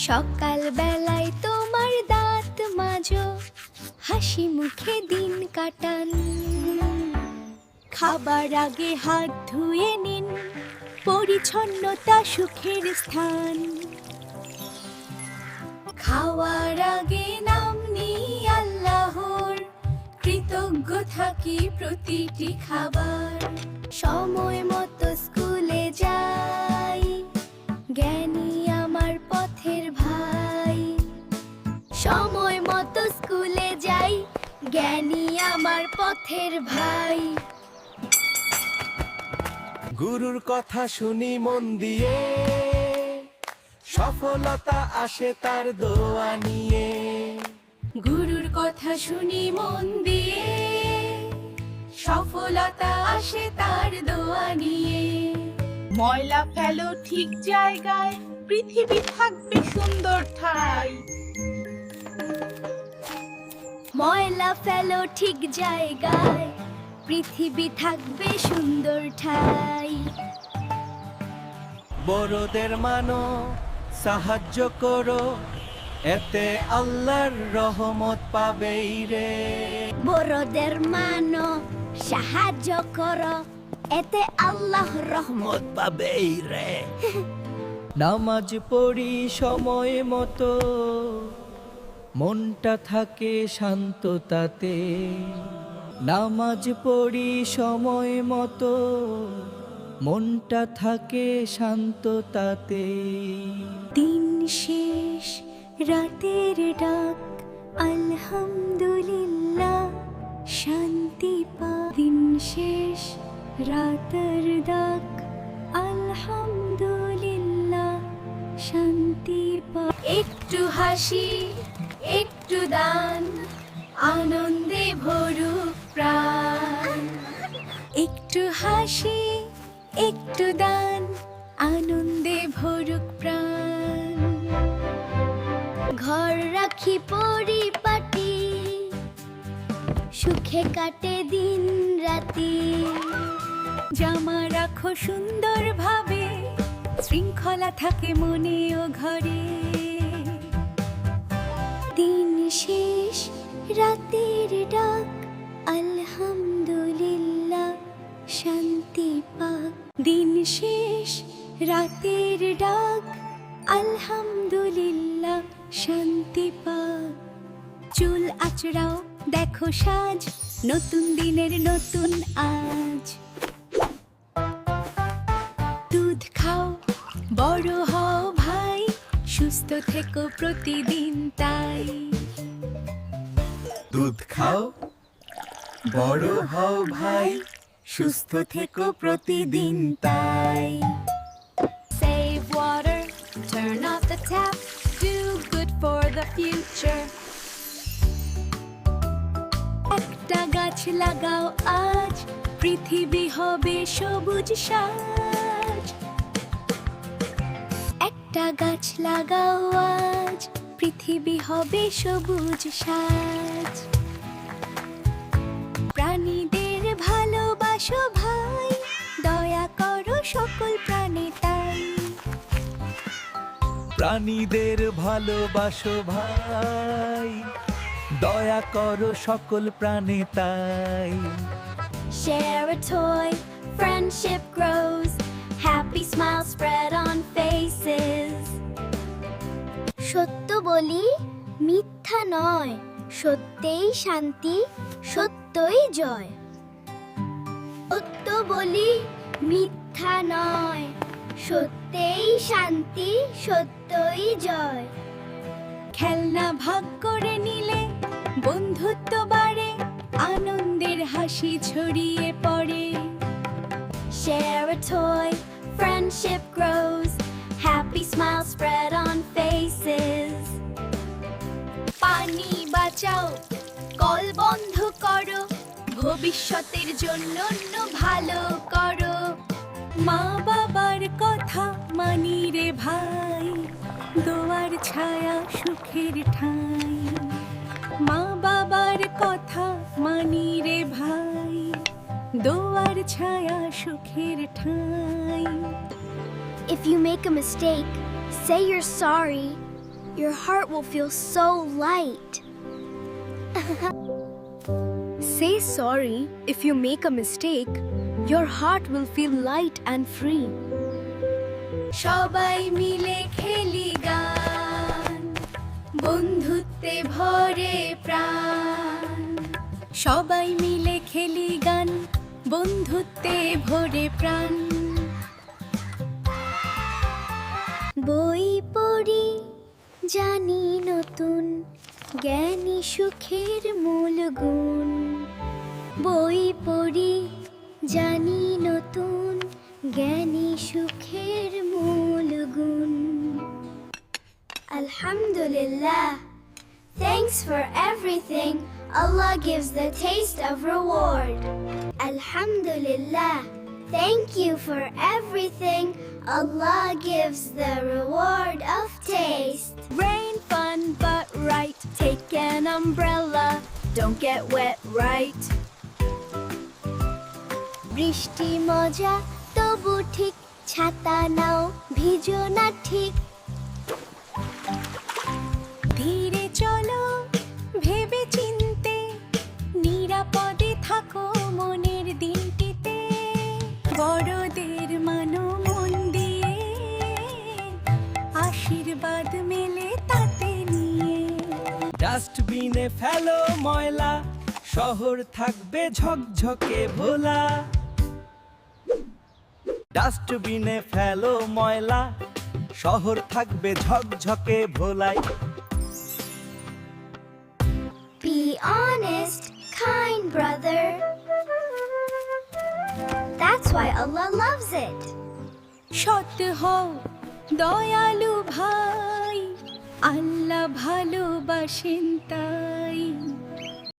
সকাল বেলায় তোমার দাঁত মাজো, হাসি মুখে দিন কাটান। খাবার আগে হাত ধুয়ে নিন, পরিচ্ছন্নতা সুখের স্থান। খাওয়ার আগে নাম নিই আল্লাহর, কৃতজ্ঞ থাকি প্রতিটি খাবার। সময় মতো স্কুলে যাই, জ্ঞানী আমার পথের ভাই। সময় মতো স্কুলে যাই, জ্ঞানী আমার পথের ভাই। গুরুর কথা শুনি মন দিয়ে, সফলতা আসে তার দোয়া নিয়ে। গুরুর কথা শুনি মন দিয়ে, সফলতা আসে তার দোয়া নিয়ে। ময়লা ফেলো ঠিক জায়গায়, পৃথিবী থাকবে সুন্দর ঠাই। ময়লা ফেলো ঠিক জায়গায়, পৃথিবী থাকবে সুন্দর ঠাই। বড়দের মানো, সাহায্য করো, এতে আল্লাহর রহমত পাবেই রে। বড়দের মানো, সাহায্য করো, এতে আল্লাহর রহমত পাবেই রে। নামাজ পড়ি সময় মতো, মনটা থাকে শান্ত তাতে। নামাজ পড়ি সময় মতো, মনটা থাকে শান্ত তাতে। দিন শেষ রাতের ডাক, আলহামদুলিল্লাহ শান্তি পা। দিন শেষ রাতের ডাক, আলহামদুলিল্লাহ শান্তি পা। একটু হাসি, একটু দান, আনন্দে ভরুক প্রাণ। একটু হাসি, একটু দান, আনন্দে ভরুক প্রাণ। ঘর রাখি পরিপাটি, সুখে কাটে দিন রাতি। জামা রাখো সুন্দর ভাবে, শৃঙ্খলা থাকে মনে ও ঘরে। দিন শেষ রাতের ডাক, আলহামদুলিল্লাহ শান্তি পাক। দিন শেষ রাতের ডাক, আলহামদুলিল্লাহ শান্তি পাক। চুল আঁচড়াও, দেখো সাজ, নতুন দিনের নতুন আজ। দুধ খাও, বড় হও ভাই, সুস্থ থেকো প্রতিদিন তাই। দুধ খাও, বড় হও ভাই, সুস্থ থেকো প্রতিদিন তাই। Save water, turn off the tap, do good for the future. একটা গাছ লাগাও আজ, পৃথিবী হবে সবুজ সাজ। একটা গাছ লাগাও আজ, পৃথিবী হবে সবুজ সাজ। প্রাণীদের ভালোবাসো ভাই, দয়া করো সকল প্রাণী তাই। প্রাণীদের ভালোবাসো ভাই, দয়া করো সকল প্রাণী তাই। Share a toy, friendship grows, happy smiles spread on faces. সত্য বলি, মিথ্যা নয়, সত্যেই শান্তি, সত্যই জয়। সত্য বলি, মিথ্যা নয়, সত্যেই শান্তি, সত্যই জয়। খেলনা ভাগ করে নিলে বন্ধুত্ব বাড়ে, আনন্দের হাসি ছড়িয়ে পড়ে। Share a toy, friendship grows, happy smiles spread on faces. পানি বাঁচাও, কল বন্ধ করো, ভবিষ্যতের জন্য ভালো করো। মা বাবার কথা মানি রে ভাই, দোয়ার ছায়া সুখের ঠাই। মা বাবার কথা মানি রে ভাই, দোয়ার ছায়া সুখের ঠাই। If you make a mistake, say you're sorry. your heart will feel so light. Say sorry if you make a mistake. Your heart will feel light and free. সবাই মিলে খেলি গান, বন্ধুত্বে ভরে প্রাণ। সবাই মিলে খেলি গান, বন্ধুত্বে ভরে প্রাণ। বই পড়ি জানি নতুন, জ্ঞানী সুখের মূল গুণ। বই পড়ি জানি নতুন, জ্ঞানী সুখের মূল গুণ। Alhamdulillah, thanks for everything. Allah gives the taste of reward. Alhamdulillah, thank you for everything. Allah gives the reward of taste. Rain fun but right. Take an umbrella. Don't get wet, right? বৃষ্টি মজা তবু ঠিক, ছাতা নাও ভিজো না ঠিক। ধীরে চলো ভেবে চিনতে, নিরাপদে থাকো মনের দিনটিতে। বড়দের মানো মন দিয়ে, আশীর্বাদ মেলে তাতে নিয়ে। ডাস্টবিনে ফেলো ময়লা, শহর থাকবে ঝকঝকে ভোলা। ডাস্টবিনে ফেলো ময়লা, শহর থাকবে ঝকঝকে ভোলাই। Be honest, kind brother. That's why Allah loves it. সৎ হও দয়ালু ভাই, আল্লাহ ভালোবাসেন তাই।